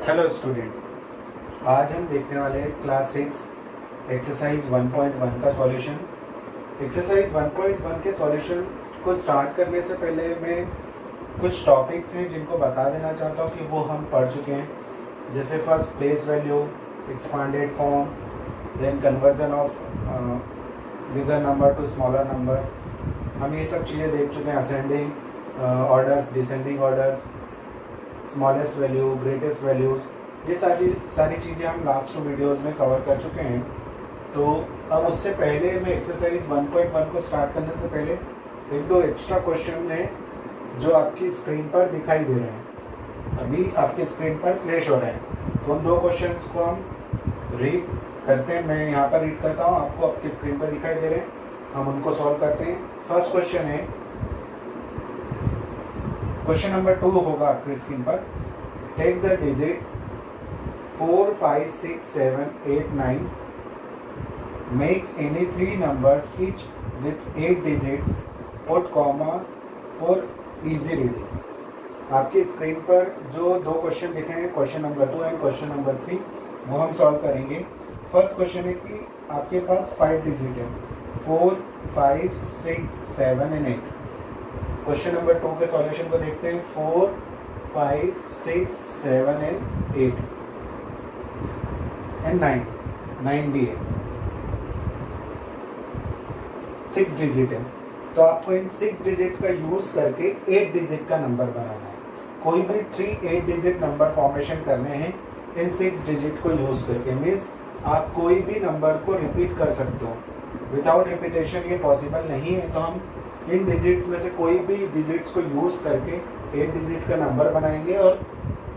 Hello student, आज हम देखने वाले हैं क्लास 6 एक्सरसाइज 1.1 का सॉल्यूशन। एक्सरसाइज 1.1 के सॉल्यूशन को स्टार्ट करने से पहले मैं कुछ टॉपिक्स हैं जिनको बता देना चाहता हूँ कि वो हम पढ़ चुके हैं, जैसे first place value, expanded form, then conversion of bigger number to smaller number. हम ये सब चीज़ें देख चुके हैं, ascending orders, descending orders, smallest value, greatest values, ये सारी चीज़ें हम लास्ट 2 वीडियोज़ में कवर कर चुके हैं। तो अब उससे पहले मैं एक्सरसाइज 1.1 को स्टार्ट करने से पहले 1-2 एक्स्ट्रा क्वेश्चन हैं जो आपकी स्क्रीन पर दिखाई दे रहे हैं, अभी आपकी स्क्रीन पर फ्लैश हो रहे हैं। तो उन 2 क्वेश्चंस को हम रीड करते हैं। मैं यहाँ पर रीड करता हूँ, आपको आपकी स्क्रीन पर दिखाई दे रहे हैं, हम उनको सॉल्व करते हैं। फर्स्ट क्वेश्चन है, क्वेश्चन नंबर 2 होगा आपकी स्क्रीन पर। Take the digit 4, 5, 6, 7, 8, 9, make any 3 numbers each with 8 digits, put commas for easy reading. आपकी स्क्रीन पर जो 2 क्वेश्चन दिखे हैं, question number 2 and question number 3, वो हम सॉल्व करेंगे। फर्स्ट क्वेश्चन है कि आपके पास 5 डिजिट है, 4, 5, 6, 7 एंड 8। क्वेश्चन नंबर 2 के सॉल्यूशन को देखते हैं। 4, 5, 6, 7 एंड 8 एंड 9 भी है, 6 डिजिट है। तो आपको इन 6 डिजिट का यूज़ करके 8 डिजिट का नंबर बनाना है। कोई भी 3 8 डिजिट नंबर फॉर्मेशन करने हैं इन 6 डिजिट को यूज़ करके। मीन्स आप कोई भी नंबर को रिपीट कर सकते हो, विदाउट रिपीटेशन ये पॉसिबल नहीं है। तो हम इन डिजिट्स में से कोई भी डिजिट्स को यूज़ करके 8 डिजिट का नंबर बनाएंगे और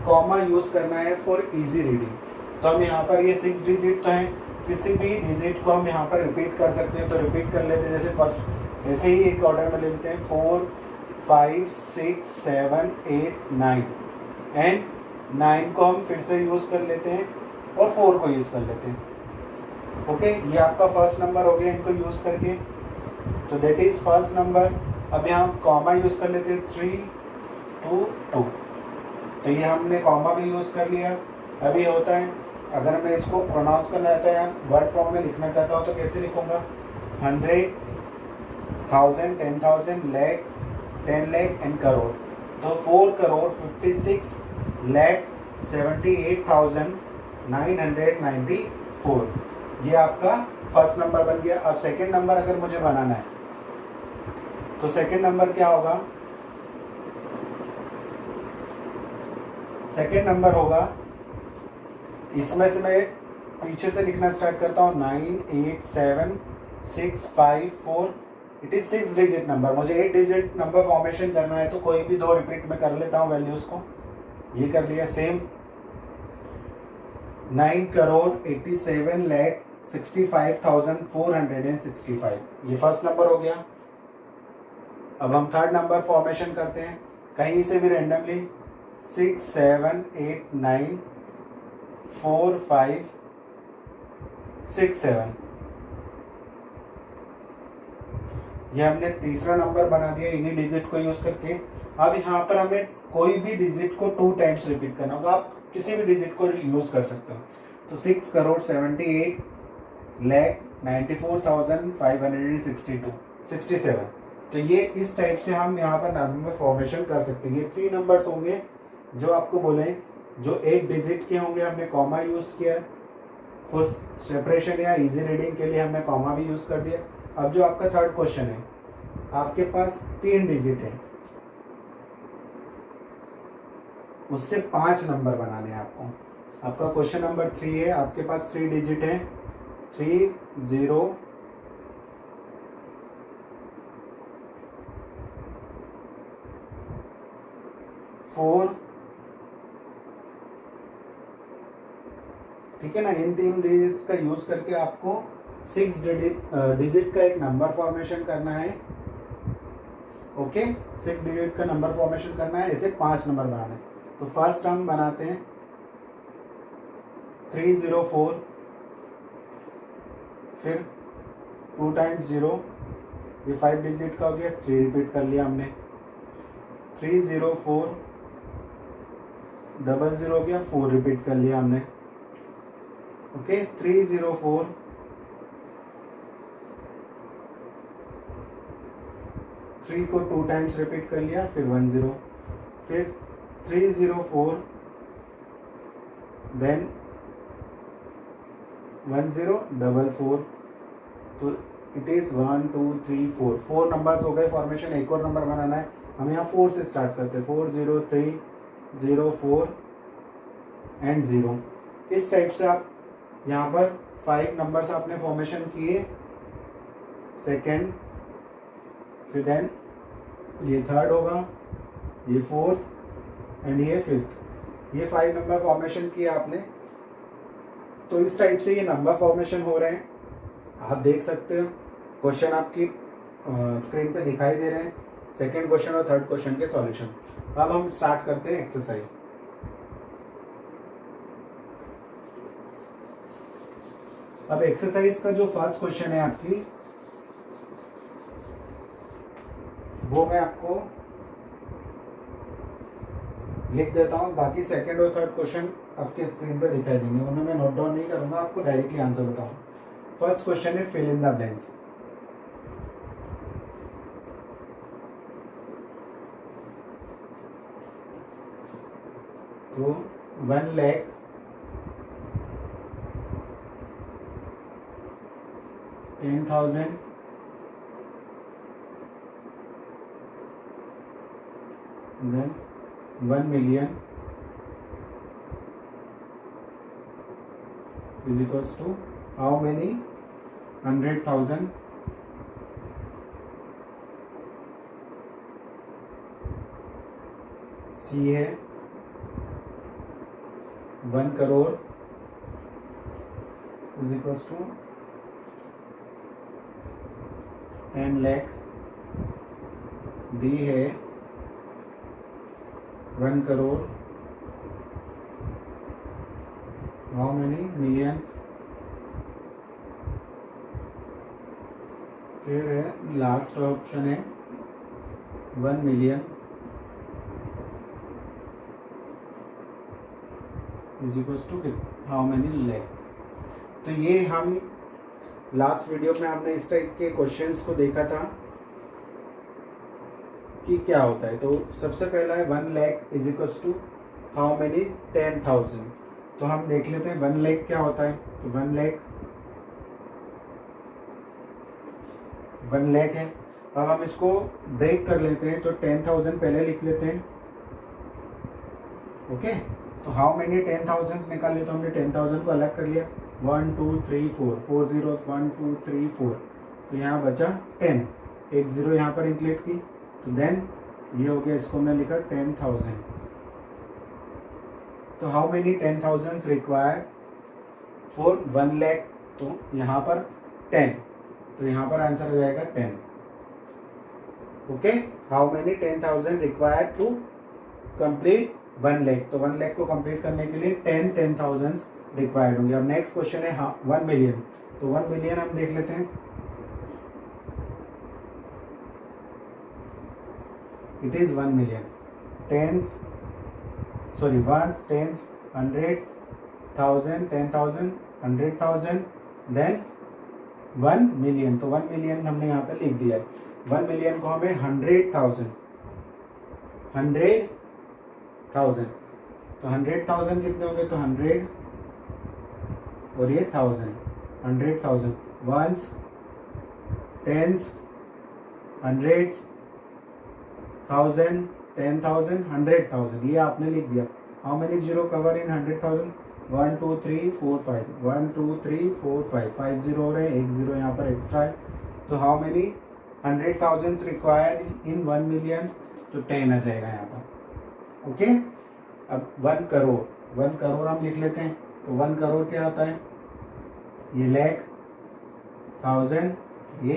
कॉमा यूज़ करना है फॉर इजी रीडिंग। तो हम यहाँ पर ये 6 डिजिट तो हैं, किसी भी डिजिट को हम यहाँ पर रिपीट कर सकते हैं, तो रिपीट कर लेते हैं। जैसे फर्स्ट ऐसे ही एक ऑर्डर में ले लेते हैं, 4, 5, 6, 7, 8, 9 एंड 9 को हम फिर से यूज़ कर लेते हैं और 4 को यूज़ कर लेते हैं। ओके, ये आपका फर्स्ट नंबर हो गया इनको यूज़ करके, तो दैट इज फर्स्ट नंबर। अब यहाँ कॉमा यूज़ कर लेते हैं, 3, 2, 2। तो ये हमने कॉमा भी यूज़ कर लिया। अभी होता है, अगर मैं इसको प्रोनाउंस करना चाहता है या वर्ड फॉर्म में लिखना चाहता हूँ तो कैसे लिखूँगा? 100, 1000, 10,000, लाख, 10 लाख एंड करोड़। तो 4 करोड़ 56 लाख 78,994। ये आपका फर्स्ट नंबर बन गया। अब सेकेंड नंबर अगर मुझे बनाना है तो सेकेंड नंबर क्या होगा? सेकेंड नंबर होगा, इसमें से मैं पीछे से लिखना स्टार्ट करता हूँ, 9, 8, 7, 6, 5, 4। It is 6 digit number. मुझे 8 डिजिट नंबर फॉर्मेशन करना है तो कोई भी 2 रिपीट में कर लेता हूँ वैल्यूज को। ये कर लिया। सेम 9 करोड़ 87 लाख 65,465, ये फर्स्ट नंबर हो गया। अब हम थर्ड नंबर फॉर्मेशन करते हैं कहीं से भी रैंडमली, 6, 7, 8, 9, 4, 5, 6, 7। ये हमने तीसरा नंबर बना दिया इन्हीं डिजिट को यूज करके। अब यहाँ पर हमें कोई भी डिजिट को 2 टाइम्स रिपीट करना होगा। आप किसी भी डिजिट को यूज कर सकते हो। तो 6 करोड़ 78 लाख 94,562, 67। तो ये इस टाइप से हम यहाँ पर नंबर फॉर्मेशन कर सकते हैं। ये 3 नंबर्स होंगे जो आपको बोले, जो 8 डिजिट के होंगे। हमने कॉमा यूज़ किया फॉर सेपरेशन या इजी रीडिंग के लिए, हमने कॉमा भी यूज़ कर दिया। अब जो आपका थर्ड क्वेश्चन है, आपके पास 3 डिजिट है, उससे 5 नंबर बनाने हैं आपको। आपका क्वेश्चन नंबर 3 है, आपके पास 3 डिजिट है, 3, 0, 4, ठीक है ना। इन 3 डिजिट का यूज करके आपको 6 डिजिट का एक नंबर फॉर्मेशन करना है। ओके, 6 डिजिट का नंबर फॉर्मेशन करना है, ऐसे 5 नंबर बनाने हैं। तो फर्स्ट हम बनाते हैं 304, फिर 2 टाइम्स 0, ये 5 डिजिट का हो गया, 3 रिपीट कर लिया हमने। 304 00 हो गया, 4 रिपीट कर लिया हमने। ओके 304, 3 को 2 टाइम्स रिपीट कर लिया, फिर 10, फिर 304, देन 1044। तो इट इज 1 2 3 4, 4 नंबर्स हो गए फॉर्मेशन। एक और नंबर बनाना है, हम यहाँ 4 से स्टार्ट करते हैं, 4 0 3 0 4 एंड 0। इस टाइप से आप यहाँ पर 5 नंबर्स आपने फॉर्मेशन किए, सेकेंड, फिर देन ये थर्ड होगा, ये फोर्थ एंड ये फिफ्थ। ये 5 नंबर फॉर्मेशन किए आपने। तो इस टाइप से ये नंबर फॉर्मेशन हो रहे हैं, आप देख सकते हो। क्वेश्चन आपकी स्क्रीन पे दिखाई दे रहे हैं, सेकेंड क्वेश्चन और थर्ड क्वेश्चन के सॉल्यूशन। अब हम स्टार्ट करते हैं एक्सरसाइज। अब एक्सरसाइज का जो फर्स्ट क्वेश्चन है आपकी, वो मैं आपको लिख देता हूँ, बाकी सेकंड और थर्ड क्वेश्चन आपके स्क्रीन पे दिखाई देंगे, उन्हें मैं नोट डाउन नहीं करूंगा, आपको डायरेक्टली आंसर बताऊँ। फर्स्ट क्वेश्चन है फिल इन द ब्लैंक्स। तो 1,00,000 10,000 then 1,000,000 is equals to how many 100,000 C है 1 crore is equals to 10 lakh। D है 1 crore, how many millions। फिर है लास्ट ऑप्शन है 1 million is equals to how many lakh. तो ये हम लास्ट वीडियो में हमने इस टाइप के क्वेश्चंस को देखा था कि क्या होता है। तो सबसे पहला है 1,00,000 is equals to how many 10,000। तो हम देख लेते हैं 1,00,000 क्या होता है। तो 1,00,000 है। अब हम इसको ब्रेक कर लेते हैं, तो 10,000 पहले लिख लेते हैं। ओके, तो हाउ मेनी 10,000 निकाले, तो हमने 10,000 को अलग कर लिया, 1 2 3 4, 4 zeros 1 2 3 4। तो यहाँ बचा 10, एक जीरो यहाँ पर इंक्लूड की, तो देन ये हो गया, इसको हमने लिखा 10,000। तो हाउ मेनी 10,000 रिक्वायर फॉर 1,00,000। तो यहाँ पर 10, तो यहाँ पर आंसर हो जाएगा 10। Okay, how many 10,000 required to complete 1,00,000। तो 1,00,000 को कंप्लीट करने के लिए 10,000 रिक्वायर्ड होंगे। अब नेक्स्ट क्वेश्चन है 1 मिलियन। तो 1 मिलियन हम देख लेते हैं। It is 1 million, ones, tens, hundreds, 1,000, 10,000, 100,000, then 1 million. तो 1 मिलियन हमने यहाँ पे लिख दिया है। 1 मिलियन को हमें 100,000 तो 100,000 कितने होंगे, तो 100 और ये 1000, 100,000 वंस, टेंस, हंड्रेड्स, 1,000, 10,000, 100,000, ये आपने लिख दिया। How many zero cover in 100,000, 1 2 3 4 5, 1 2 3 4 5, 5 zero हो रहे हैं, एक जीरो यहाँ पर एक्स्ट्रा है। तो how many 100,000 required in 1 million, तो 10 आ जाएगा यहाँ पर। ओके, अब 1 करोड़ हम लिख लेते हैं। तो 1 करोड़ क्या होता है, ये लाख, 1,000, ये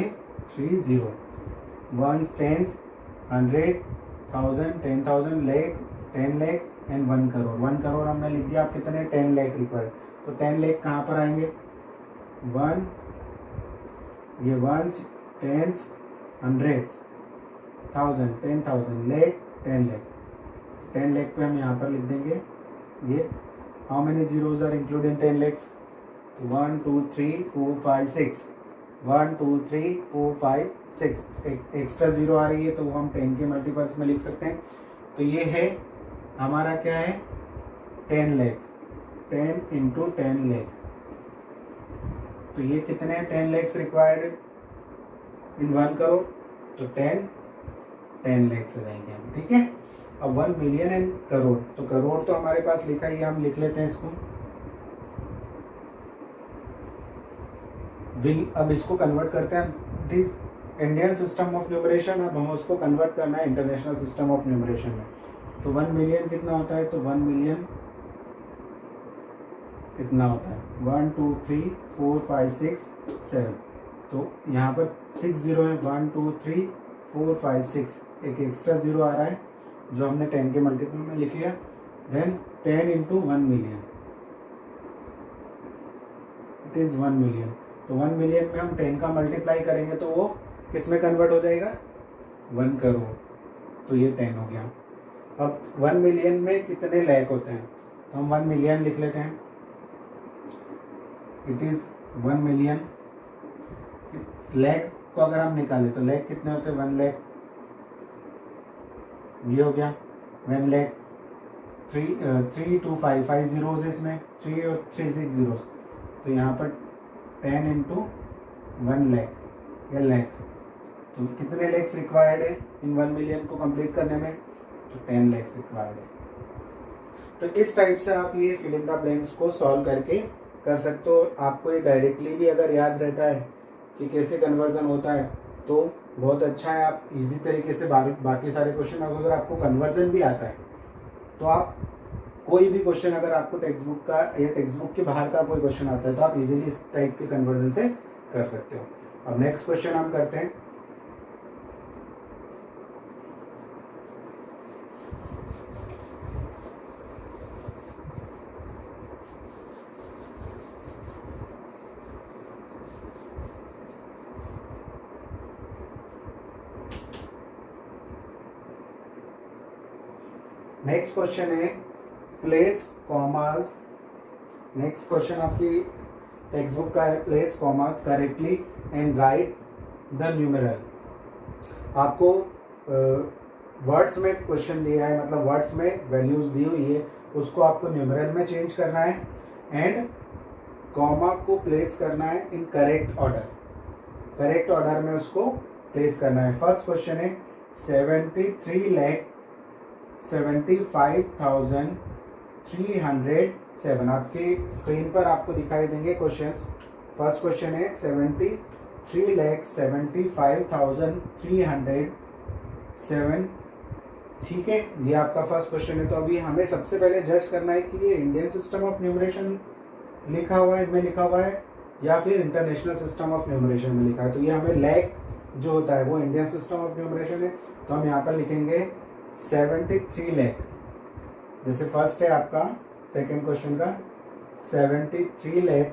3 zero, ones, tens, 100, 1,000, 10,000, lakh, 10 lakh and 1 crore. 1 crore हमने लिख दिया। आप कितने 10 लाख रिक्वायर्ड, तो 10 लाख कहाँ पर आएंगे, 1, ये वंस, टेंस, 100, 1,000, 10,000, लाख, 10 लाख। 10 लाख पे हम यहाँ पर लिख देंगे ये how many zeros are include in 10 lakhs? 1 2 3 4 5 6, 1 2 3 4 5 6, extra zero आ रही है तो हम 10 के मल्टीपल्स में लिख सकते हैं। तो ये है हमारा क्या है 10 लाख, 10 इंटू 10 लाख। तो ये कितने 10 lakhs रिक्वायर्ड इन 1 करोड़, तो 10 lakhs से जाएंगे हम, ठीक है। अब 1 मिलियन एंड करोड़, तो करोड़ तो हमारे पास लिखा ही है, हम लिख लेते हैं इसको। अब इसको कन्वर्ट करते हैं, it is Indian system of numeration, अब हम उसको कन्वर्ट करना है इंटरनेशनल सिस्टम ऑफ न्यूमरेशन में। तो 1 मिलियन कितना होता है? तो 1 मिलियन कितना होता है? 1 2 3 4 5 6 7, तो यहाँ पर 6 जीरो है, 1 2 3 4 5 6, एक एक्स्ट्रा जीरो आ रहा है जो हमने 10 के मल्टीपल में लिख लिया। Then 10 into 1 million, it is 1 million. तो 1 मिलियन में हम 10 का मल्टीप्लाई करेंगे तो वो किस में कन्वर्ट हो जाएगा? 1 करोड़। तो ये 10 हो गया। अब 1 मिलियन में कितने लैख होते हैं? तो हम 1 मिलियन लिख लेते हैं, इट इज़ 1 मिलियन। लैख को अगर हम निकालें तो लैख कितने होते हैं? 1 लाख, ये हो गया 1 लाख। 3 2 5 5 जीरोज इसमें, 3 और 3 6 जीरोज, तो यहाँ पर 10 इंटू 1 लाख या लैख। तो कितने लैक्स रिक्वायर्ड है इन 1 मिलियन को कंप्लीट करने में? तो 10 लैक्स रिक्वायर्ड है। तो इस टाइप से आप ये फिल इन द ब्लैंक्स को सॉल्व करके कर सकते हो। आपको ये डायरेक्टली भी अगर याद रहता है कि कैसे कन्वर्जन होता है तो बहुत अच्छा है। आप इजी तरीके से बाकी सारे क्वेश्चन, अगर आपको कन्वर्जन भी आता है तो आप कोई भी क्वेश्चन अगर आपको टेक्स्ट बुक का या टेक्स्ट बुक के बाहर का कोई क्वेश्चन आता है तो आप इजीली इस टाइप के कन्वर्जन से कर सकते हो। अब नेक्स्ट क्वेश्चन हम करते हैं। नेक्स्ट क्वेश्चन है प्लेस कॉमास। नेक्स्ट क्वेश्चन आपकी टेक्स्ट बुक का है, place commas correctly and right the numeral. आपको वर्ड्स में क्वेश्चन दिया है, मतलब वर्ड्स में वैल्यूज दी हुई है, उसको आपको न्यूमेरल में चेंज करना है एंड कॉमा को प्लेस करना है in correct order. Correct order में उसको प्लेस करना है। फर्स्ट क्वेश्चन है 73,75,307। आपके स्क्रीन पर आपको दिखाई देंगे क्वेश्चंस। फर्स्ट क्वेश्चन है 73,75,307, ठीक है, ये आपका फर्स्ट क्वेश्चन है। तो अभी हमें सबसे पहले जज करना है कि ये इंडियन सिस्टम ऑफ न्यूमरेशन लिखा हुआ है, में लिखा हुआ है या फिर इंटरनेशनल सिस्टम ऑफ न्यूमरेशन में लिखा है। तो ये हमें लैख जो होता है वो इंडियन सिस्टम ऑफ न्यूमरेशन है, तो हम यहाँ पर लिखेंगे 73 लाख। जैसे फर्स्ट है आपका सेकंड क्वेश्चन का 73 लाख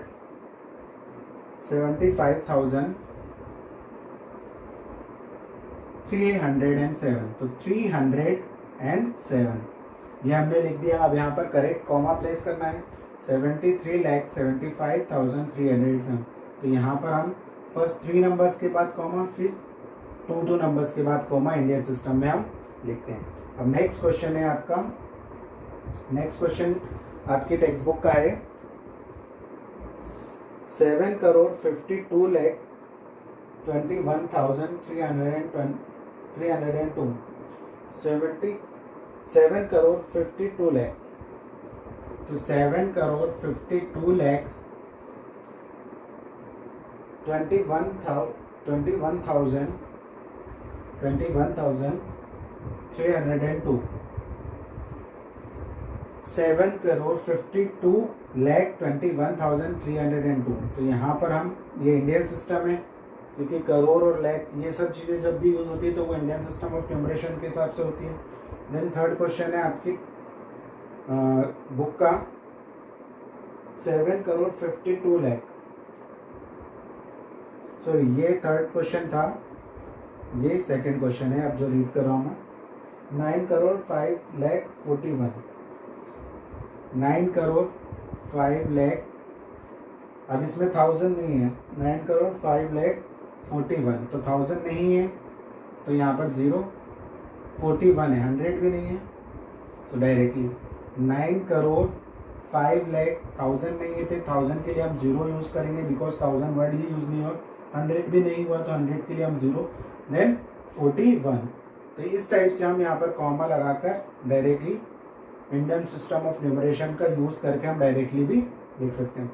75,307, तो 307 ये हमने लिख दिया। अब यहाँ पर करेक्ट कॉमा प्लेस करना है 73,75,307। तो यहाँ पर हम फर्स्ट 3 नंबर्स के बाद कॉमा, फिर 2 नंबर्स के बाद कॉमा इंडियन सिस्टम में हम लिखते हैं। अब नेक्स्ट क्वेश्चन है आपका, नेक्स्ट क्वेश्चन आपकी टेक्स्ट बुक का है 7,52,21,302। 7,52 लाख, तो 7,52 लाख 21,302। 7,52 लाख 21,302। तो यहाँ पर हम, ये इंडियन सिस्टम है क्योंकि करोड़ और लाख ये सब चीज़ें जब भी यूज़ होती है तो वो इंडियन सिस्टम ऑफ न्यूमरेशन के हिसाब से होती है। देन थर्ड क्वेश्चन है आपकी बुक का 7,52 लाख। सो ये थर्ड क्वेश्चन था, ये सेकंड क्वेश्चन है अब जो रीड कर रहा हूँ मैं। 9,05,41 9 करोड़ 5 लाख, अब इसमें 1000 नहीं है, 9 करोड़ 5 लाख 41, तो 1000 नहीं है तो यहाँ पर 0, 41 है, 100 भी नहीं है, तो डायरेक्टली 9 करोड़ 5 लाख 1000 नहीं है थे, 1000 के लिए हम 0 यूज़ करेंगे बिकॉज 1000 वर्ड ही यूज़ नहीं हुआ, 100 भी नहीं हुआ तो 100 के लिए हम 0, देन 41। तो इस टाइप से हम यहाँ पर कॉमा लगाकर directly Indian system of numeration का यूज़ करके हम डायरेक्टली भी लिख सकते हैं।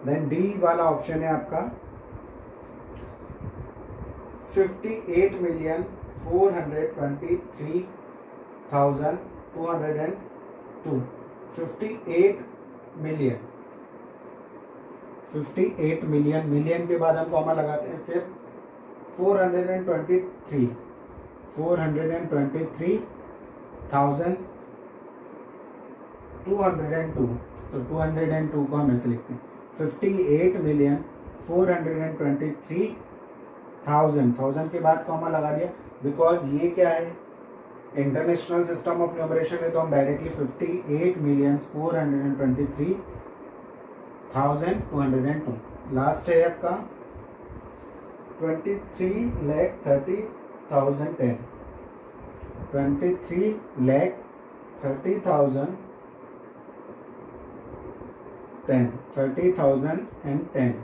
देन डी वाला ऑप्शन है आपका 58,423,202, 58 मिलियन, मिलियन के बाद हम कॉमा लगाते हैं, फिर 423,202, तो 202 को हम ऐसे लिखते हैं 58,423,000 के बाद कॉमा लगा दिया बिकॉज ये क्या है, इंटरनेशनल सिस्टम ऑफ न्यूमरेशन है, तो हम डायरेक्टली 58,423,202। लास्ट है आपका 23,30,010, 23,30,010, 30,010,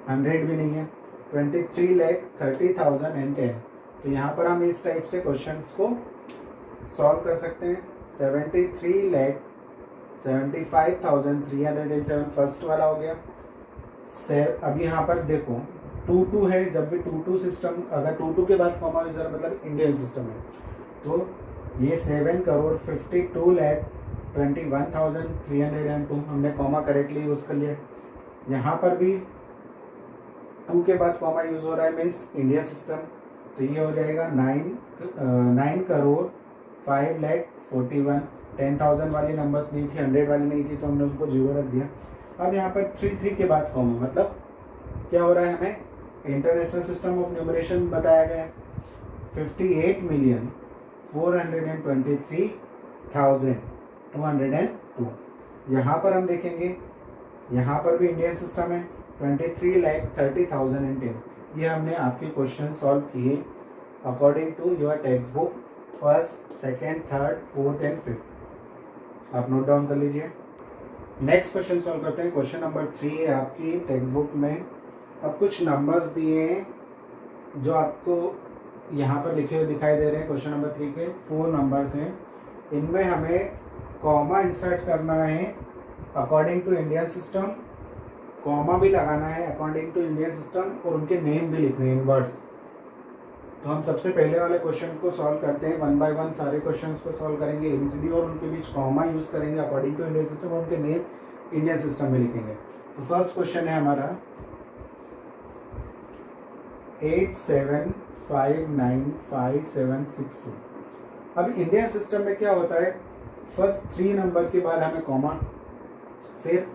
100 भी नहीं है, 23,30,010। तो यहाँ पर हम इस टाइप से क्वेश्चंस को सॉल्व कर सकते हैं। 73,75,307 फर्स्ट वाला हो गया। अब यहाँ पर देखो 2 है, जब भी 2 सिस्टम, अगर 2 के बाद कॉमा यूजर मतलब इंडियन सिस्टम है, तो ये 7,52,21,302 हमने कॉमा करेक्टली यूज़ कर लिया। यहाँ पर भी 2 के बाद कॉमा यूज़ हो रहा है मीन्स इंडियन सिस्टम, तो ये हो जाएगा 9 करोड़ 5,41,000। 10,000 वाली नंबर्स नहीं थी, 100 वाली नहीं थी, तो हमने उसको 0 रख दिया। अब यहाँ पर 3 के बाद कॉमा, मतलब क्या हो रहा है, हमें इंटरनेशनल सिस्टम ऑफ न्यूमरेशन बताया गया है 58,423,202। यहाँ पर हम देखेंगे, यहाँ पर भी इंडियन सिस्टम है 23,30,010। ये हमने आपके क्वेश्चन सॉल्व किए according to your textbook, first, second, third, fourth and fifth. आप नोट डाउन कर लीजिए। नेक्स्ट क्वेश्चन सॉल्व करते हैं। क्वेश्चन नंबर 3 है आपकी टेक्स्ट बुक में। अब कुछ नंबर्स दिए हैं जो आपको यहाँ पर लिखे हुए दिखाई दे रहे हैं। क्वेश्चन नंबर 3 के 4 नंबर्स हैं, इनमें हमें कॉमा इंसर्ट करना है according to Indian system, comma भी लगाना है अकॉर्डिंग टू इंडियन सिस्टम, और उनके नेम भी लिखने हैं इन वर्ड्स। तो हम सबसे पहले वाले क्वेश्चन को सॉल्व करते हैं, 1 बाय 1 सारे क्वेश्चंस को सॉल्व करेंगे ABCD, और उनके बीच कॉमा यूज़ करेंगे अकॉर्डिंग टू इंडियन सिस्टम, और उनके नेम इंडियन सिस्टम में लिखेंगे। तो फर्स्ट क्वेश्चन है हमारा 87595762। अब इंडियन सिस्टम में क्या होता है, फर्स्ट 3 नंबर के बाद हमें कॉमा, फिर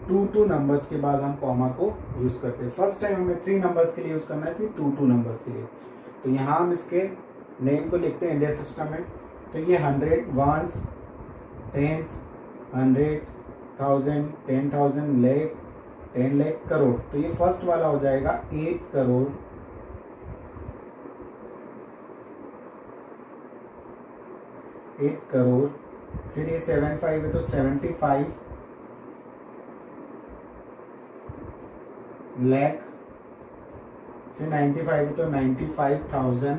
2 नंबर्स के बाद हम कॉमा को यूज़ करते हैं। फर्स्ट टाइम हमें 3 नंबर्स के लिए यूज़ करना है, फिर 2 नंबर्स के लिए। तो यहाँ हम इसके नेम को लिखते हैं इंडियन सिस्टम में। तो ये 100, 1s, 10s, 100s, 1000, 10,000, lakh, 10 lakh, crore. तो ये फर्स्ट वाला हो जाएगा 8 करोड़ 8 करोड़। फिर ये 75 है तो 75 लाख। फिर 95 है तो 95,000।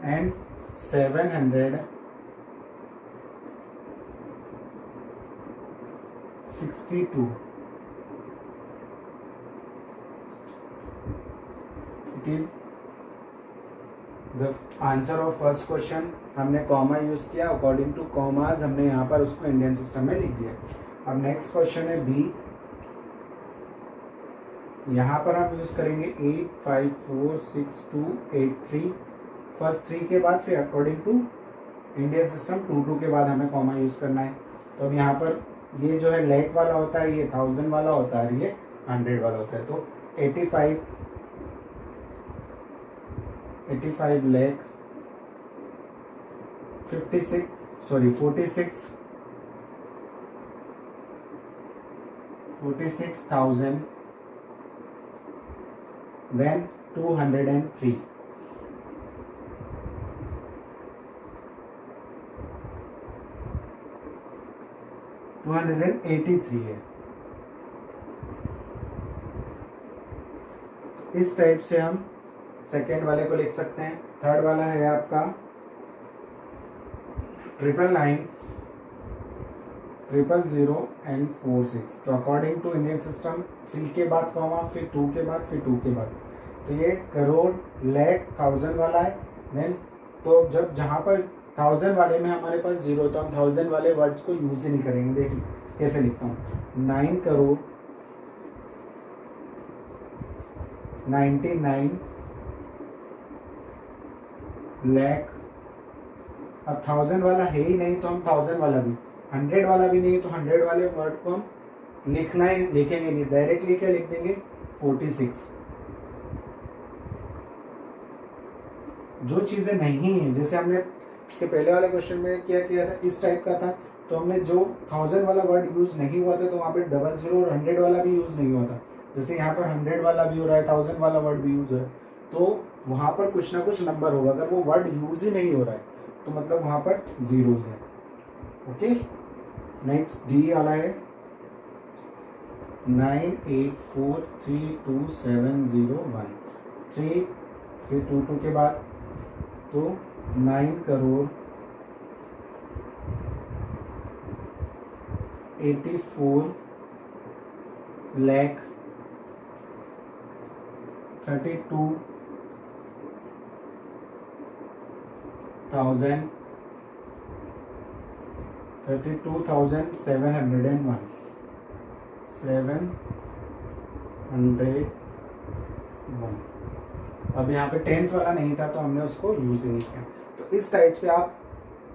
And 762। It is the answer of first question. हमने कॉमा यूज किया, अकॉर्डिंग टू कॉमाज हमने यहाँ पर उसको इंडियन सिस्टम में लिख दिया। अब नेक्स्ट क्वेश्चन है बी। यहाँ पर हम यूज करेंगे 8546283 फर्स्ट 3 के बाद, फिर अकॉर्डिंग टू इंडियन सिस्टम 2 के बाद हमें कॉमा यूज करना है। तो अब यहाँ पर ये जो है लाख वाला होता है, ये 1000 वाला होता है, ये 100 वाला होता है। तो 85 85 lakh 46,000 then 203 283 है। इस टाइप से हम सेकेंड वाले को लिख सकते हैं। थर्ड वाला है आपका 999 000 and 46। तो अकॉर्डिंग टू इंडियन सिस्टम 3 के बाद कॉमा, फिर 2 के बाद, फिर 2 के बाद, तो ये करोड़, लैख, थाउजेंड वाला है। देन तो जब जहाँ पर 1000 वाले में हमारे पास जीरो, तो हम 1000 वाले वर्ड्स को यूज ही नहीं करेंगे। देख कैसे लिखता हूँ, 9 करोड़ 99 लाख। अब 1000 वाला है ही नहीं, तो हम 1000 वाला भी, 100 वाला भी नहीं, तो 100 वाले वर्ड को हम लिखेंगे नहीं, डायरेक्टली क्या लिख देंगे 46। जो चीज़ें नहीं है, जैसे हमने इसके पहले वाले क्वेश्चन में क्या किया था, इस टाइप का था, तो हमने जो 1000 वाला वर्ड यूज नहीं हुआ था, तो वहाँ पे 00 और 100 वाला भी यूज नहीं हुआ था। जैसे यहाँ पर 100 वाला भी हो रहा है, 1000 वाला वर्ड भी यूज है, तो वहाँ पर कुछ ना कुछ नंबर होगा। अगर वो वर्ड यूज ही नहीं हो रहा है, तो मतलब वहाँ पर जीरोज है। ओके, नेक्स्ट डी वाला है 984327013, फिर 22 के बाद, तो 9 करोड़ 84 लाख 32,701 701। अब यहाँ पे टेंस वाला नहीं था, तो हमने उसको यूज ही नहीं किया। तो इस टाइप से आप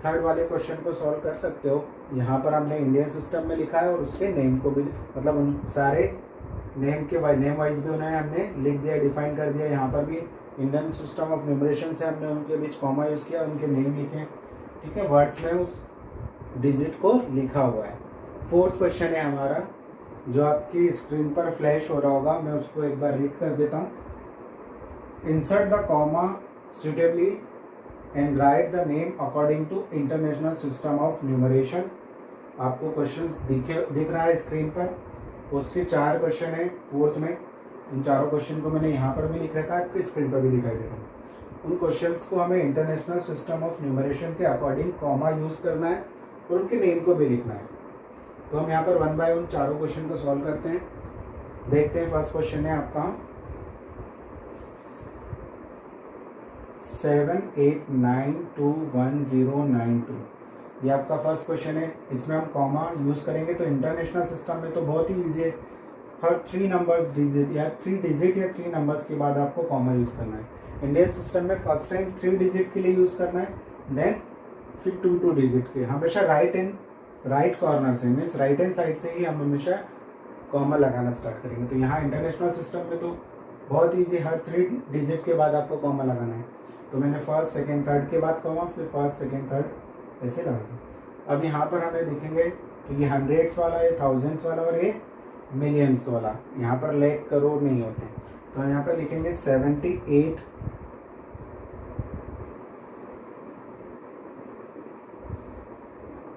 थर्ड वाले क्वेश्चन को सॉल्व कर सकते हो। यहाँ पर हमने इंडियन सिस्टम में लिखा है, और उसके नेम को भी, मतलब उन सारे नेम के नेम वाइज भी उन्हें हमने लिख दिया, डिफाइन कर दिया। यहाँ पर भी इंडियन सिस्टम ऑफ न्यूमरेशन से हमने उनके बीच कॉमा यूज़ किया, उनके नेम लिखे, ठीक है, वर्ड्स में उस डिजिट को लिखा हुआ है। फोर्थ क्वेश्चन है हमारा, जो आपकी स्क्रीन पर फ्लैश हो रहा होगा, मैं उसको एक बार रीड कर देता हूँ। Insert the comma suitably and write the name according to international system of numeration। आपको क्वेश्चंस दिख रहा है स्क्रीन पर, उसके 4 क्वेश्चन है फोर्थ में। इन चारों क्वेश्चन को मैंने यहाँ पर भी लिख रखा है, आपको स्क्रीन पर भी दिखाई दे रहा है। उन क्वेश्चंस को हमें इंटरनेशनल सिस्टम ऑफ न्यूमरेशन के अकॉर्डिंग कॉमा यूज़ करना है, और उनके नेम को भी लिखना है। तो हम यहाँ पर 1 बाय 1 चारों क्वेश्चन को सॉल्व करते हैं। देखते हैं, फर्स्ट क्वेश्चन है आपका 789211092। ये आपका फर्स्ट क्वेश्चन है। इसमें हम कॉमा यूज़ करेंगे, तो इंटरनेशनल सिस्टम में तो बहुत ही ईजी है। हर 3 नंबर्स डिजिट या 3 डिजिट या 3 नंबर्स के बाद आपको कॉमा यूज़ करना है। इंडियन सिस्टम में फर्स्ट टाइम 3 डिजिट के लिए यूज़ करना है, देन फिर 2 डिजिट के। हमेशा राइट कॉर्नर से, मीन्स राइट हैंड साइड से ही हम हमेशा कॉमा लगाना स्टार्ट करेंगे। तो यहाँ इंटरनेशनल सिस्टम में तो बहुत ईजी, हर 3 डिजिट के बाद आपको कॉमा लगाना है। तो मैंने फर्स्ट सेकंड थर्ड के बाद कॉमा, फिर फर्स्ट सेकंड थर्ड ऐसे लगा दिया। अब यहाँ पर हमें दिखेंगे तो ये हंड्रेड्स वाला, ये थाउजेंड्स वाला, और ये मिलियंस वाला। यहाँ पर लाख करोड़ नहीं होते, तो यहाँ पर लिखेंगे 78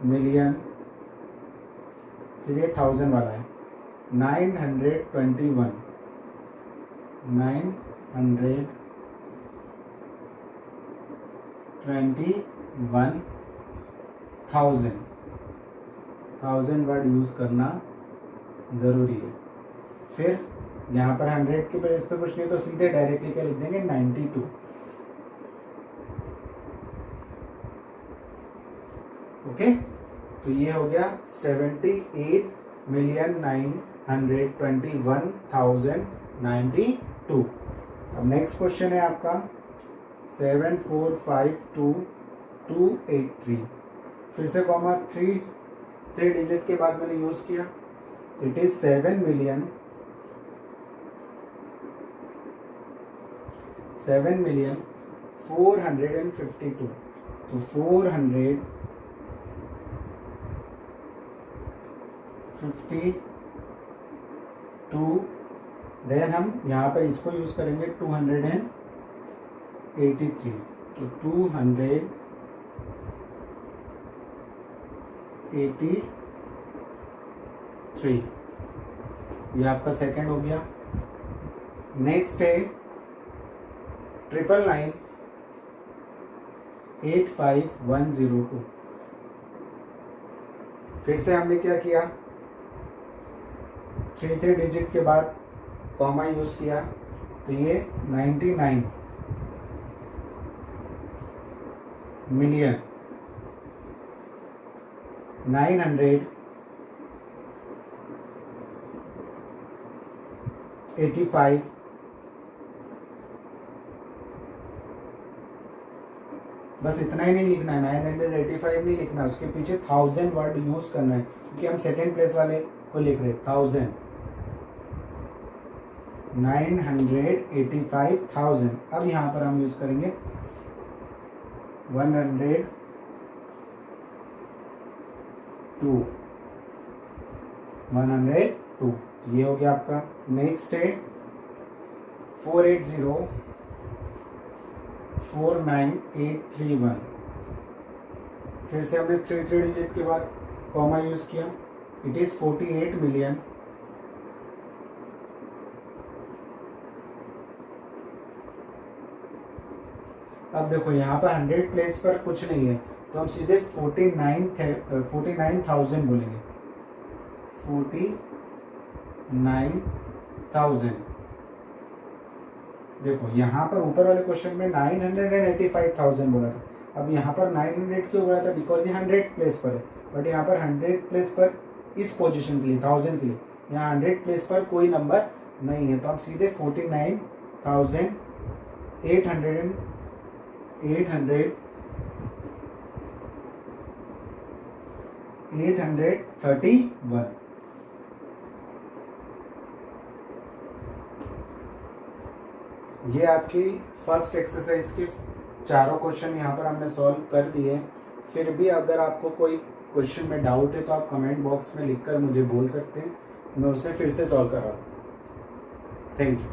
मिलियन, फिर ये 1000 वाला है 921 1000 वर्ड यूज़ करना ज़रूरी है। फिर यहाँ पर 100 के प्लेस पे कुछ नहीं, तो सीधे डायरेक्टली क्या लिख देंगे 92। ओके, तो ये हो गया 78,921,092। अब नेक्स्ट क्वेश्चन है आपका 7452283। फिर से कॉमा 3 डिजिट के बाद मैंने यूज़ किया। इट इज 7,000,000 452, तो 452, देन हम यहाँ पर इसको यूज़ करेंगे 283, तो 283, ये आपका सेकंड हो गया। नेक्स्ट है 999,85,102। फिर से हमने क्या किया, 3 डिजिट के बाद कॉमा यूज किया, तो ये 99 मिलियन 985, बस इतना ही नहीं लिखना है, 985 नहीं लिखना, उसके पीछे 1000 वर्ड यूज करना है, क्योंकि हम सेकेंड प्लेस वाले को लिख रहे 1000, 985,000। अब यहाँ पर हम यूज करेंगे 102, ये हो गया आपका। नेक्स्ट है 480,49,831। फिर से हमने 3 डिजिट के बाद कॉमा यूज किया, इट इज 48 मिलियन अब देखो यहाँ पर 100 प्लेस पर कुछ नहीं है, तो हम सीधे 49,000 बोलेंगे, 49,000। देखो यहाँ पर ऊपर वाले क्वेश्चन में 985,000 बोला था, अब यहाँ पर 900 क्यों बोला था, बिकॉज ये 100 प्लेस पर है, बट यहाँ पर 100 प्लेस पर इस पोजीशन के लिए 1000 के लिए, यहाँ 100 प्लेस पर कोई नंबर नहीं है, तो हम सीधे 49,831 ये आपकी फर्स्ट एक्सरसाइज के चारों क्वेश्चन यहाँ पर हमने सॉल्व कर दिए। फिर भी अगर आपको कोई क्वेश्चन में डाउट है तो आप कमेंट बॉक्स में लिखकर मुझे बोल सकते हैं, मैं उसे फिर से सॉल्व करा दूँ। Thank you.